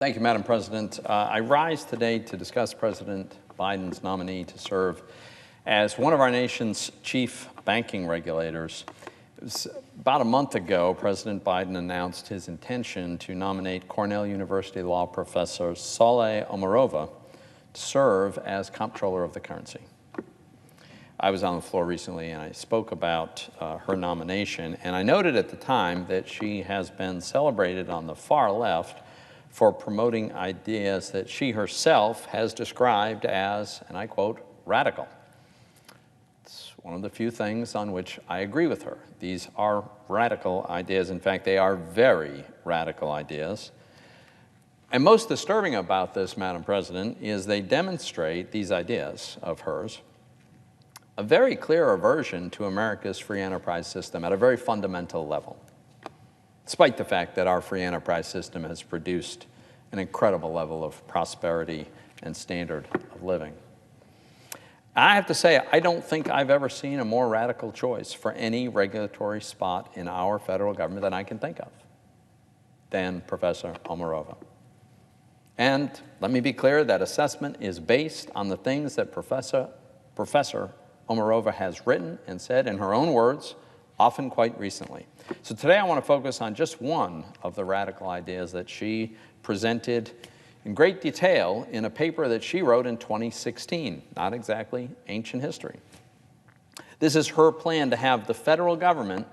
Thank you, Madam President. I rise today to discuss President Biden's nominee to serve as one of our nation's chief banking regulators. It was about a month ago, President Biden announced his intention to nominate Cornell University law professor Saleh Omarova to serve as comptroller of the currency. I was on the floor recently and I spoke about her nomination, and I noted at the time that she has been celebrated on the far left for promoting ideas that she herself has described as, and I quote, radical. It's one of the few things on which I agree with her. These are radical ideas. In fact, they are very radical ideas. And most disturbing about this, Madam President, is they demonstrate, these ideas of hers, a very clear aversion to America's free enterprise system at a very fundamental level, despite the fact that our free enterprise system has produced an incredible level of prosperity and standard of living. I have to say, I don't think I've ever seen a more radical choice for any regulatory spot in our federal government that I can think of than Professor Omarova. And let me be clear, that assessment is based on the things that Professor Omarova has written and said in her own words, often quite recently. So today I want to focus on just one of the radical ideas that she presented in great detail in a paper that she wrote in 2016, not exactly ancient history. This is her plan to have the federal government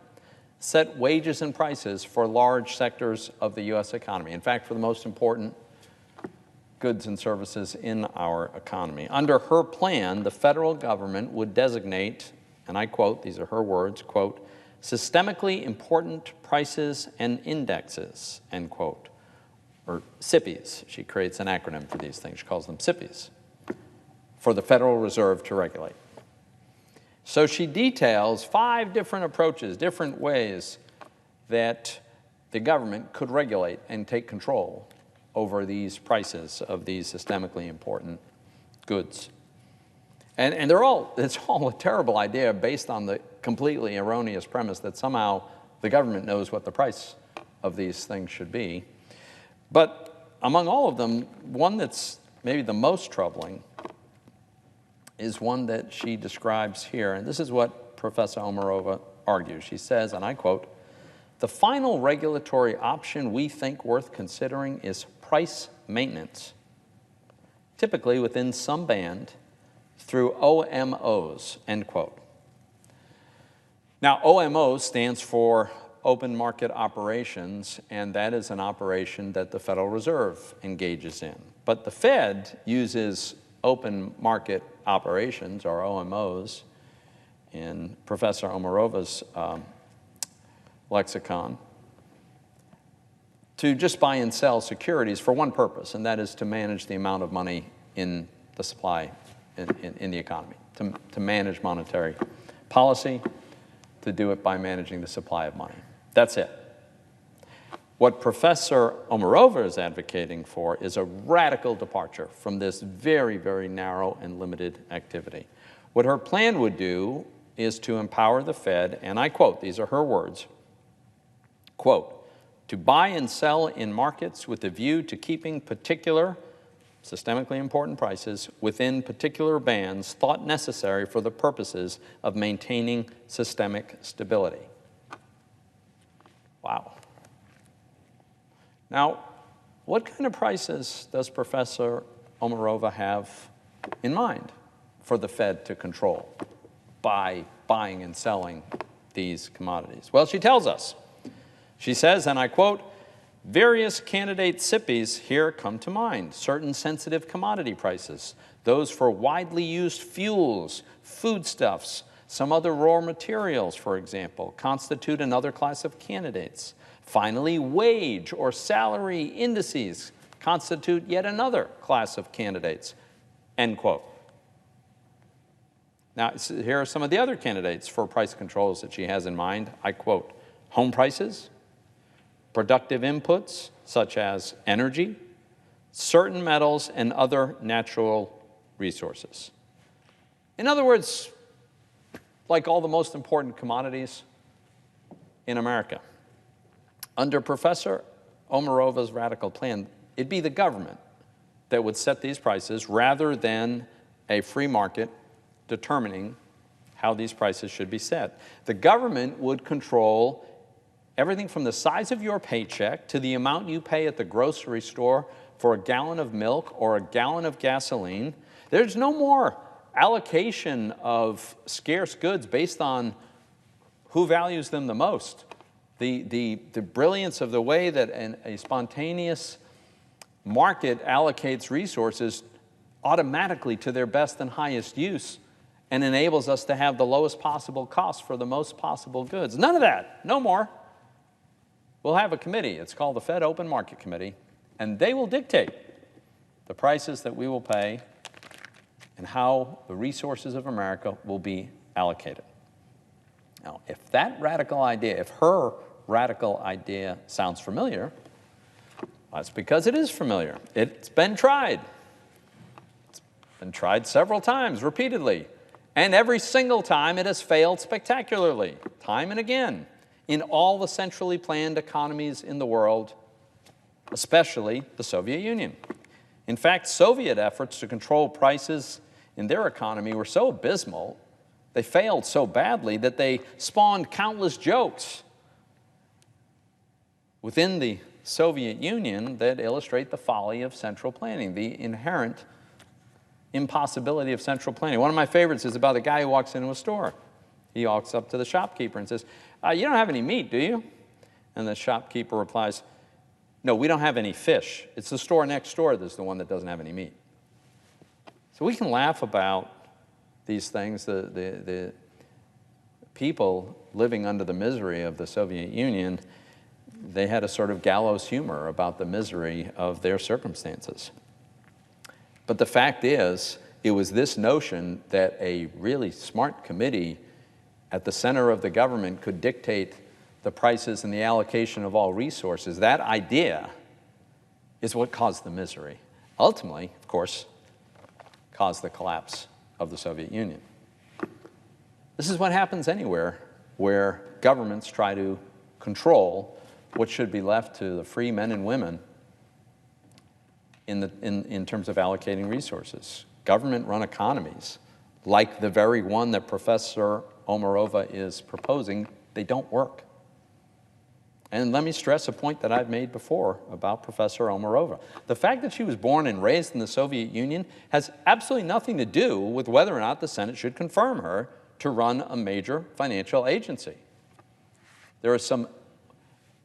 set wages and prices for large sectors of the U.S. economy. In fact, for the most important goods and services in our economy. Under her plan, the federal government would designate, and I quote, these are her words, quote, systemically important prices and indexes, end quote, or SIPIs. She creates an acronym for these things. She calls them SIPIs, for the Federal Reserve to regulate. So she details 5 different approaches, different ways that the government could regulate and take control over these prices of these systemically important goods. And it's all a terrible idea based on the completely erroneous premise that somehow the government knows what the price of these things should be. But among all of them, one that's maybe the most troubling is one that she describes here. And this is what Professor Omarova argues. She says, and I quote, "The final regulatory option we think worth considering is price maintenance, typically within some band, through OMOs," end quote. Now, OMO stands for Open Market Operations, and that is an operation that the Federal Reserve engages in. But the Fed uses open market operations, or OMOs, in Professor Omarova's lexicon, to just buy and sell securities for one purpose, and that is to manage the amount of money in the supply in the economy, to manage monetary policy, to do it by managing the supply of money. That's it. What Professor Omarova is advocating for is a radical departure from this very, very narrow and limited activity. What her plan would do is to empower the Fed, and I quote, these are her words, quote, "to buy and sell in markets with a view to keeping particular systemically important prices within particular bands thought necessary for the purposes of maintaining systemic stability." Wow. Now, what kind of prices does Professor Omarova have in mind for the Fed to control by buying and selling these commodities? Well, she tells us. She says, and I quote, "Various candidate SIPIs here come to mind. Certain sensitive commodity prices, those for widely used fuels, foodstuffs, some other raw materials, for example, constitute another class of candidates. Finally, wage or salary indices constitute yet another class of candidates," end quote. Now, here are some of the other candidates for price controls that she has in mind. I quote, "home prices, productive inputs such as energy, certain metals, and other natural resources." In other words, like all the most important commodities in America. Under Professor Omarova's radical plan, it'd be the government that would set these prices rather than a free market determining how these prices should be set. The government would control everything from the size of your paycheck to the amount you pay at the grocery store for a gallon of milk or a gallon of gasoline. There's no more allocation of scarce goods based on who values them the most. The brilliance of the way that a spontaneous market allocates resources automatically to their best and highest use and enables us to have the lowest possible cost for the most possible goods. None of that, no more. We'll have a committee, it's called the Fed Open Market Committee, and they will dictate the prices that we will pay and how the resources of America will be allocated. Now, if that radical idea, if her radical idea sounds familiar, that's because it is familiar. It's been tried. It's been tried several times, repeatedly. And every single time it has failed spectacularly, time and again, in all the centrally planned economies in the world, especially the Soviet Union. In fact, Soviet efforts to control prices in their economy were so abysmal, they failed so badly that they spawned countless jokes within the Soviet Union that illustrate the folly of central planning, the inherent impossibility of central planning. One of my favorites is about a guy who walks into a store. He walks up to the shopkeeper and says, "You don't have any meat, do you?" And the shopkeeper replies, "No, we don't have any fish. It's the store next door that's the one that doesn't have any meat." So we can laugh about these things. The people living under the misery of the Soviet Union, they had a sort of gallows humor about the misery of their circumstances. But the fact is, it was this notion that a really smart committee at the center of the government could dictate the prices and the allocation of all resources. That idea is what caused the misery. Ultimately, of course, caused the collapse of the Soviet Union. This is what happens anywhere where governments try to control what should be left to the free men and women in terms of allocating resources. Government-run economies, like the very one that Professor Omarova is proposing, they don't work. And let me stress a point that I've made before about Professor Omarova. The fact that she was born and raised in the Soviet Union has absolutely nothing to do with whether or not the Senate should confirm her to run a major financial agency. There are some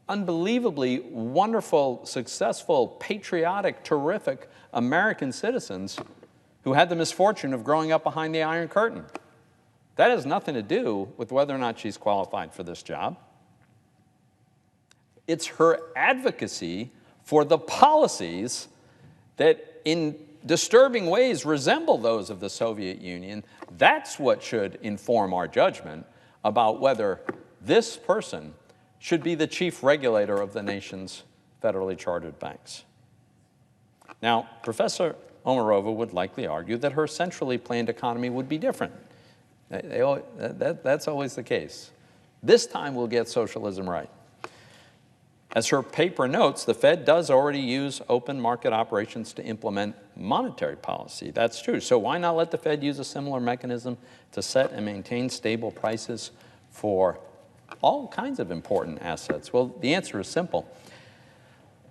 unbelievably wonderful, successful, patriotic, terrific American citizens who had the misfortune of growing up behind the Iron Curtain. That has nothing to do with whether or not she's qualified for this job. It's her advocacy for the policies that in disturbing ways resemble those of the Soviet Union. That's what should inform our judgment about whether this person should be the chief regulator of the nation's federally chartered banks. Now, Professor Omarova would likely argue that her centrally planned economy would be different. That's always the case. This time we'll get socialism right. As her paper notes, the Fed does already use open market operations to implement monetary policy. That's true. So why not let the Fed use a similar mechanism to set and maintain stable prices for all kinds of important assets? Well, the answer is simple.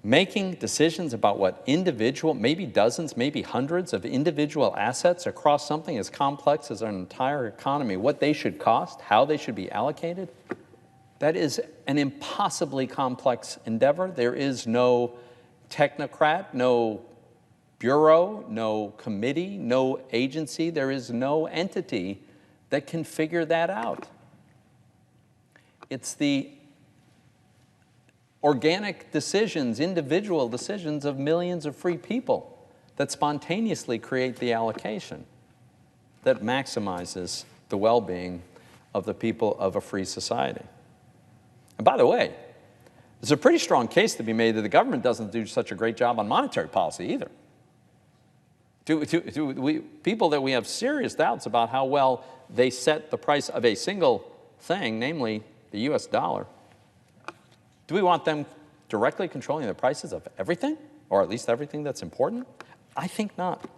Making decisions about what individual, maybe dozens, maybe hundreds of individual assets across something as complex as an entire economy, what they should cost, how they should be allocated, that is an impossibly complex endeavor. There is no technocrat, no bureau, no committee, no agency. There is no entity that can figure that out. It's the organic decisions, individual decisions of millions of free people that spontaneously create the allocation that maximizes the well-being of the people of a free society. And by the way, there's a pretty strong case to be made that the government doesn't do such a great job on monetary policy either. People that we have serious doubts about how well they set the price of a single thing, namely the US dollar, do we want them directly controlling the prices of everything? or at least everything that's important? I think not.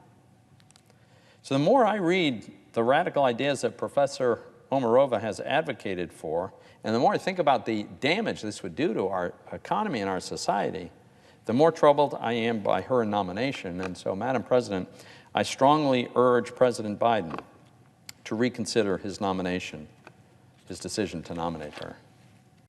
So the more I read the radical ideas that Professor Omarova has advocated for, and the more I think about the damage this would do to our economy and our society, the more troubled I am by her nomination. And so, Madam President, I strongly urge President Biden to reconsider his nomination, his decision to nominate her.